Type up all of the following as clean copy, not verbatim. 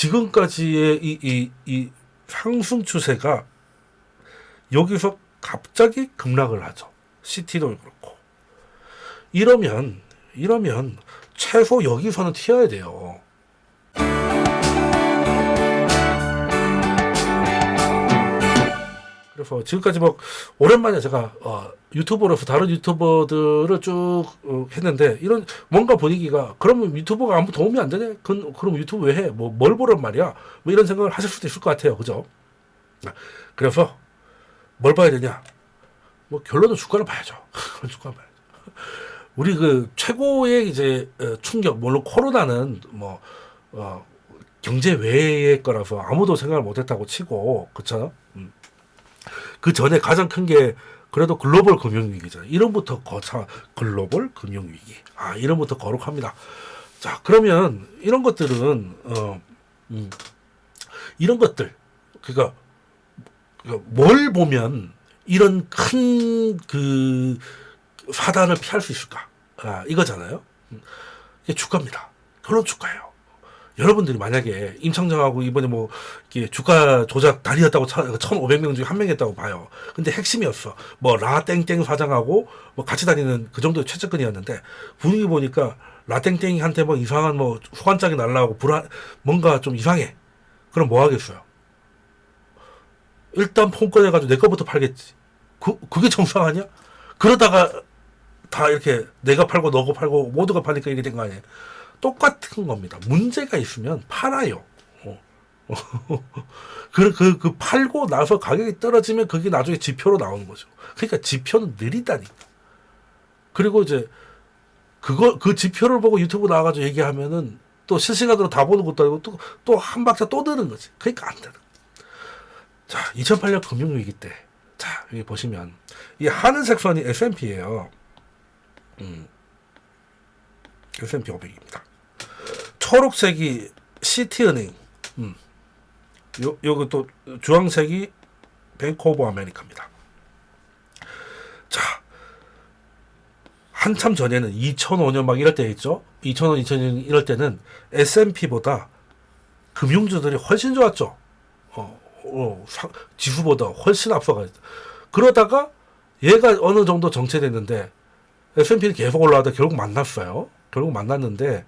지금까지의 이 상승 추세가 여기서 갑자기 급락을 하죠. CT도 그렇고. 이러면 최소 여기서는 튀어야 돼요. 그래서 지금까지 뭐 오랜만에 제가 유튜버로서 다른 유튜버들을 쭉 했는데 이런 뭔가 분위기가 그러면 유튜버가 아무 도움이 안 되네? 그럼 유튜브 왜 해? 뭘 보란 말이야? 뭐 이런 생각을 하실 수도 있을 것 같아요. 그죠? 그래서 뭘 봐야 되냐? 뭐 결론은 주가를 봐야죠. 주가를 봐야죠. 우리 그 최고의 이제 충격, 물론 코로나는 뭐 경제 외의 거라서 아무도 생각을 못했다고 치고 그렇죠? 그 전에 가장 큰 게 그래도 글로벌 금융위기잖아요. 이름부터 글로벌 금융위기. 이름부터 거룩합니다. 자, 그러면 이런 것들은 이런 것들 그러니까 뭘 보면 이런 큰 그 사단을 피할 수 있을까? 이거잖아요. 이게 주가입니다. 결론 주가예요. 여러분들이 만약에 임창정하고 이번에 뭐 이렇게 주가 조작 달이었다고 1,500명 중에 한 명이었다고 봐요. 근데 핵심이었어. 뭐 라땡땡 사장하고 뭐 같이 다니는 그 정도의 최측근이었는데 분위기 보니까 라땡땡한테 뭐 이상한 뭐 후환장이 날라오고 뭔가 좀 이상해. 그럼 뭐 하겠어요? 일단 폰 꺼내가지고 내 거부터 팔겠지. 그게 정상 아니야? 그러다가 다 이렇게 내가 팔고 너가 팔고 모두가 파니까 이게 된 거 아니에요? 똑같은 겁니다. 문제가 있으면 팔아요. 그 팔고 나서 가격이 떨어지면 그게 나중에 지표로 나오는 거죠. 그러니까 지표는 느리다니까. 그리고 이제 그 지표를 보고 유튜브 나와가지고 얘기하면은 또 실시간으로 다 보는 것도 아니고 또 한 박자 또 드는 거지. 그러니까 안 되는. 자, 2008년 금융위기 때. 자, 여기 보시면 이 하늘색 선이 S&P예요. S&P 500입니다. 초록색이 시티은행, 요거 또 주황색이 뱅크 오브 아메리카입니다. 자, 한참 전에는 2005년 막 이럴 때 있죠. 2005년, 2000년 이럴 때는 S&P보다 금융주들이 훨씬 좋았죠. 지수보다 훨씬 앞서가. 그러다가 얘가 어느 정도 정체됐는데 S&P는 계속 올라가다 결국 만났어요. 결국 만났는데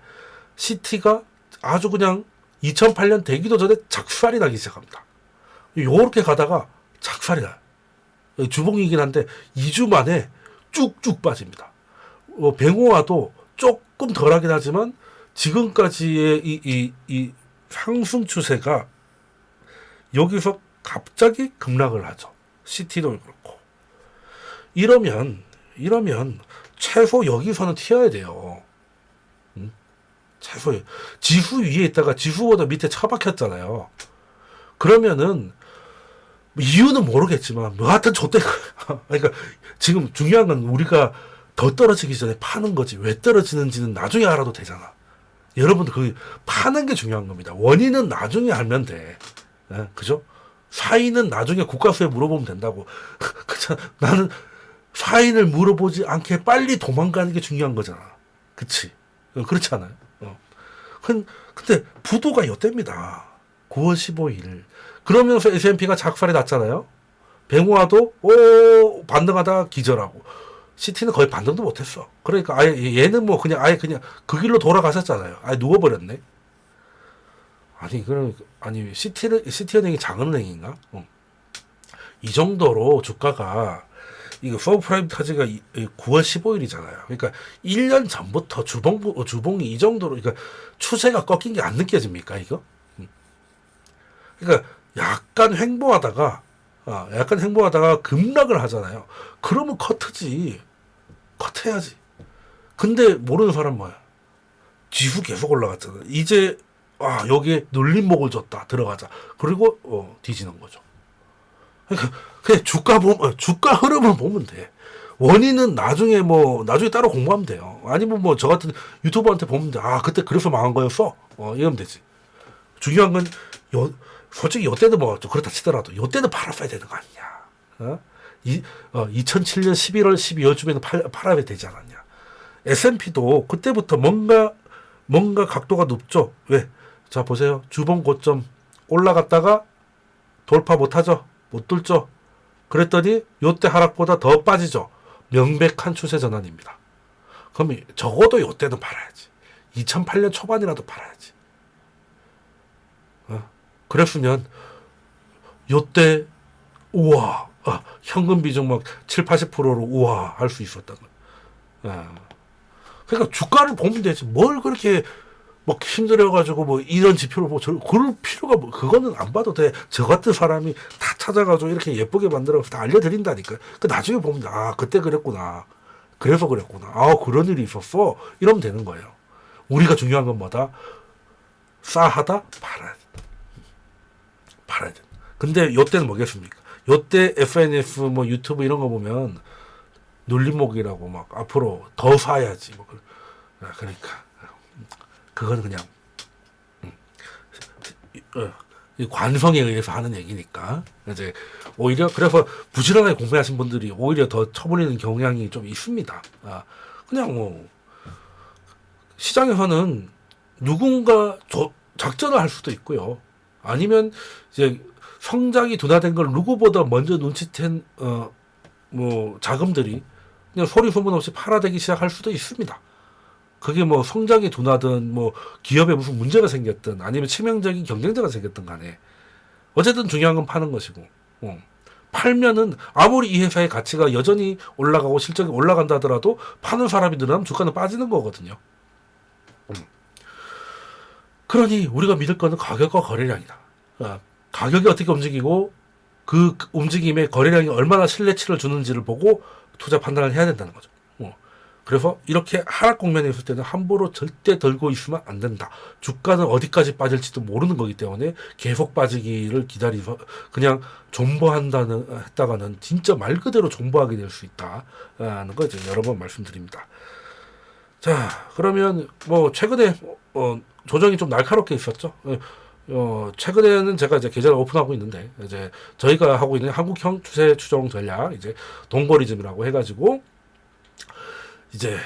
시티가 아주 그냥 2008년 되기도 전에 작살이 나기 시작합니다. 요렇게 가다가 작살이 나요. 주봉이긴 한데 2주 만에 쭉쭉 빠집니다. 뱅오와도 조금 덜하긴 하지만 지금까지의 이 상승 추세가 여기서 갑자기 급락을 하죠. 시티도 그렇고. 이러면 최소 여기서는 튀어야 돼요. 최소 지수 위에 있다가 지수보다 밑에 처박혔잖아요. 그러면은 이유는 모르겠지만 뭐 하여튼 좆된 거야. 그러니까 지금 중요한 건 우리가 더 떨어지기 전에 파는 거지 왜 떨어지는지는 나중에 알아도 되잖아. 여러분들 그 파는 게 중요한 겁니다. 원인은 나중에 알면 돼. 그죠? 사인은 나중에 국가수에 물어보면 된다고. 나는 사인을 물어보지 않게 빨리 도망가는 게 중요한 거잖아. 그치? 그렇지 않아요? 근데 부도가 이때입니다. 9월 15일. 그러면서 S&P가 작살이 났잖아요. 뱅오와도 반등하다가 기절하고 시티는 거의 반등도 못했어. 그러니까 아예 얘는 뭐 그냥 그 길로 돌아가셨잖아요. 아예 누워버렸네. 아니 시티은행이 작은 은행인가? 이 정도로 주가가 이거 서브프라임 타지가 9월 15일이잖아요. 그러니까 1년 전부터 주봉이 이 정도로 그러니까 추세가 꺾인 게 안 느껴집니까 이거? 그러니까 약간 횡보하다가 급락을 하잖아요. 그러면 컷해야지. 근데 모르는 사람 뭐야? 지수 계속 올라갔잖아. 이제 여기에 눌림목을 줬다. 들어가자. 그리고 뒤지는 거죠. 그러니까 그냥 주가 흐름을 보면 돼. 원인은 나중에 따로 공부하면 돼요. 아니면 뭐 저 같은 유튜버한테 보면 돼. 그때 그래서 망한 거였어. 이러면 되지. 중요한 건 솔직히 요때도 뭐 좀 그렇다 치더라도 요때도 팔았어야 되는 거 아니냐. 2007년 11월 12월쯤에는 팔아야 되지 않았냐. S&P도 그때부터 뭔가 각도가 높죠. 왜? 자 보세요. 주봉 고점 올라갔다가 돌파 못하죠. 못 뚫죠. 그랬더니 요때 하락보다 더 빠지죠. 명백한 추세 전환입니다. 그럼 적어도 요때는 팔아야지. 2008년 초반이라도 팔아야지. 그랬으면 요때 우와 현금 비중 막 7, 80%로 우와 할 수 있었던 거야. 그러니까 주가를 보면 되지. 뭘 그렇게 막 힘들어가지고 뭐 이런 지표를 뭐 그럴 필요가 뭐 그거는 안 봐도 돼. 저 같은 사람이 다 찾아가지고 이렇게 예쁘게 만들어서 다 알려드린다니까. 그 나중에 보면 그때 그랬구나. 그래서 그랬구나. 그런 일이 있었어. 이러면 되는 거예요. 우리가 중요한 건 뭐다? 싸하다 팔아야 돼. 팔아야 돼. 근데 요때는 뭐겠습니까? 요때 SNS 뭐 유튜브 이런 거 보면 눌림목이라고 막 앞으로 더 사야지. 뭐 그러니까 그건 그냥 이 관성에 의해서 하는 얘기니까 이제 오히려 그래서 부지런하게 공부하신 분들이 오히려 더 쳐버리는 경향이 좀 있습니다. 그냥 뭐 시장에서는 누군가 작전을 할 수도 있고요. 아니면 이제 성장이 둔화된 걸 누구보다 먼저 눈치챈 뭐 자금들이 그냥 소리 소문 없이 팔아대기 시작할 수도 있습니다. 그게 뭐 성장이 둔하든 뭐 기업에 무슨 문제가 생겼든 아니면 치명적인 경쟁자가 생겼든 간에 어쨌든 중요한 건 파는 것이고 팔면은 아무리 이 회사의 가치가 여전히 올라가고 실적이 올라간다 하더라도 파는 사람이 늘어나면 주가는 빠지는 거거든요. 그러니 우리가 믿을 거는 가격과 거래량이다. 가격이 어떻게 움직이고 그 움직임에 거래량이 얼마나 신뢰치를 주는지를 보고 투자 판단을 해야 된다는 거죠. 그래서 이렇게 하락 국면에 있을 때는 함부로 절대 들고 있으면 안 된다. 주가는 어디까지 빠질지도 모르는 거기 때문에 계속 빠지기를 기다리서 그냥 했다가는 진짜 말 그대로 존버하게 될 수 있다는 거 이제 여러 번 말씀드립니다. 자, 그러면 뭐 최근에 조정이 좀 날카롭게 있었죠. 최근에는 제가 이제 계좌를 오픈하고 있는데 이제 저희가 하고 있는 한국형 추세 추종 전략 이제 동거리즘이라고 해가지고 이제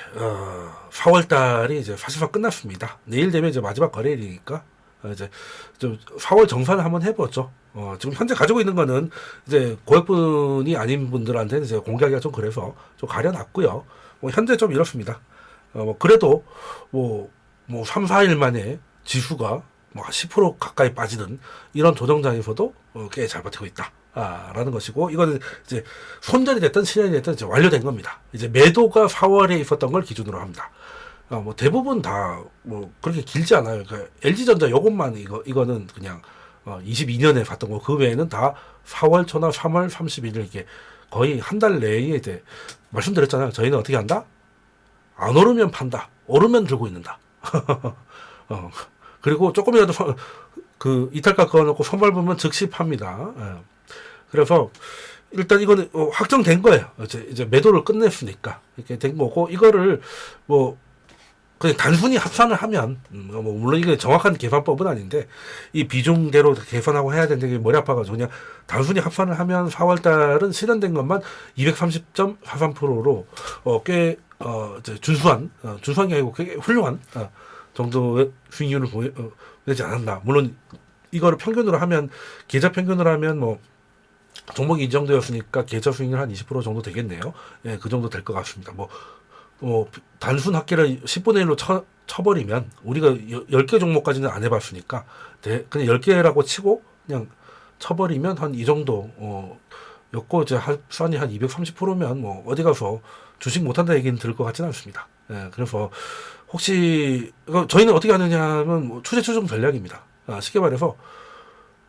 4월 달이 이제 사실상 끝났습니다. 내일 되면 이제 마지막 거래일이니까 이제 좀 4월 정산을 한번 해보죠. 지금 현재 가지고 있는 거는 이제 고액분이 아닌 분들한테는 이제 공개하기가 좀 그래서 좀 가려놨고요. 뭐 현재 좀 이렇습니다. 뭐 그래도 뭐 3, 4일 만에 지수가 뭐 10% 가까이 빠지는 이런 조정장에서도 꽤 잘 버티고 있다. 라는 것이고, 이거는 이제 손절이 됐든 실현이 됐든 이제 완료된 겁니다. 이제 매도가 4월에 있었던 걸 기준으로 합니다. 뭐 대부분 다 뭐 그렇게 길지 않아요. 그러니까 LG전자 요것만 이거는 그냥 22년에 봤던 거, 그 외에는 다 4월 초나 3월 31일 이게 거의 한 달 내에 이제 말씀드렸잖아요. 저희는 어떻게 한다? 안 오르면 판다. 오르면 들고 있는다. 그리고 조금이라도 그 이탈가 그어놓고 선발 보면 즉시 팝니다. 그래서 일단 이거는 확정된 거예요. 이제 매도를 끝냈으니까 이렇게 된 거고, 이거를 뭐 그냥 단순히 합산을 하면 뭐 물론 이게 정확한 계산법은 아닌데 이 비중대로 계산하고 해야 되는데 머리 아파가지고 그냥 단순히 합산을 하면 4월 달은 실현된 것만 230.43%로 꽤 준수한 게 아니고 꽤 훌륭한 정도의 수익률을 보내지 않았나. 물론 이거를 평균으로 하면, 계좌 평균으로 하면 뭐 종목이 이 정도였으니까 계좌 수익률 한 20% 정도 되겠네요. 예, 그 정도 될 것 같습니다. 단순 합계를 10분의 1로 쳐버리면, 우리가 10개 종목까지는 안 해봤으니까, 그냥 10개라고 치고, 그냥 쳐버리면 한 이 정도, 였고, 이제 합산이 한 230%면 뭐, 어디 가서 주식 못한다 얘기는 들을 것 같지는 않습니다. 예, 그래서, 혹시, 저희는 어떻게 하느냐 하면, 뭐 추세 추종 전략입니다. 쉽게 말해서,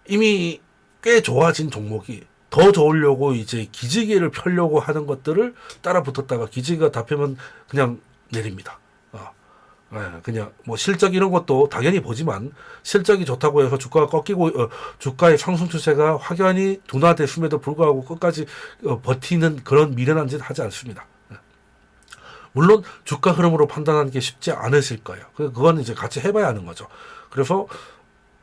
이미 꽤 좋아진 종목이 더 좋으려고 이제 기지개를 펴려고 하는 것들을 따라 붙었다가 기지개가 다 펴면 그냥 내립니다. 그냥 뭐 실적 이런 것도 당연히 보지만, 실적이 좋다고 해서 주가가 꺾이고 주가의 상승 추세가 확연히 둔화됐음에도 불구하고 끝까지 버티는 그런 미련한 짓 하지 않습니다. 물론 주가 흐름으로 판단하는 게 쉽지 않으실 거예요. 그건 이제 같이 해봐야 하는 거죠. 그래서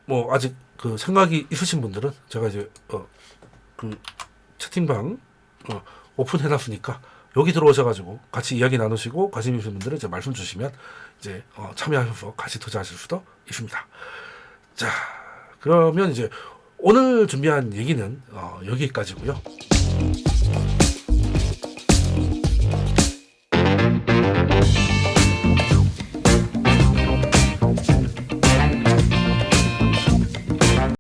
뭐 아직 그 생각이 있으신 분들은 제가 이제 그 채팅방 오픈해놨으니까 여기 들어오셔가지고 같이 이야기 나누시고, 관심 있으신 분들은 이제 말씀 주시면 이제 참여하셔서 같이 투자하실 수도 있습니다. 자, 그러면 이제 오늘 준비한 얘기는 여기까지고요.